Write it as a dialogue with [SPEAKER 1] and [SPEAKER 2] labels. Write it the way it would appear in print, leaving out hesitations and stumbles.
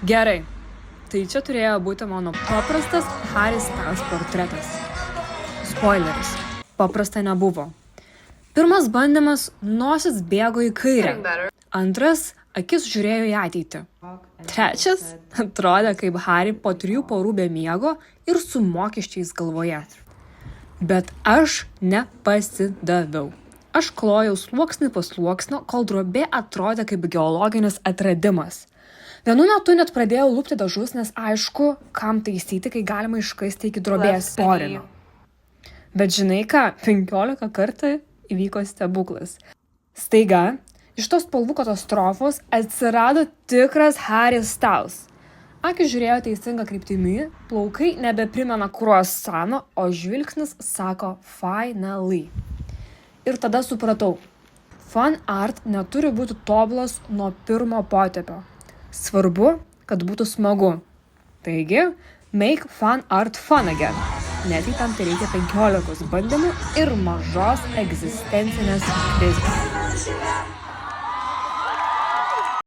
[SPEAKER 1] Gerai, tai čia turėjo būti mano paprastas Harry Styles portretas. Spoileris, paprasta nebuvo. Pirmas bandymas, nosis bėgo į kairę. Antras, akis žiūrėjo į ateitį. Trečias, atrodė kaip Harry po 3 parų be miego ir su mokesčiais galvoje. Bet aš nepasidaviau. Aš klojau sluoksnį po sluoksnio, kol drobė atrodė kaip geologinis atradimas. Vienu metu net pradėjau lupti dažus, nes aišku, kam taisyti, kai galima iškasti iki drobės porinio. Bet žinai ką, 15 kartų įvyko stebuklas. Staiga, iš tos spalvų katastrofos atsirado tikras Harry Styles. Akis žiūrėjo teisinga kryptimi, plaukai nebeprimena kruasano, o žvilgsnis sako finally. Ir tada supratau, fan art neturi būti tobulas nuo pirmo potėpio. Svarbu, kad būtų smagu. Taigi, make fan art fun again. Net jei tam tai reikia 15 bandymų ir mažos egzistencinės krizės.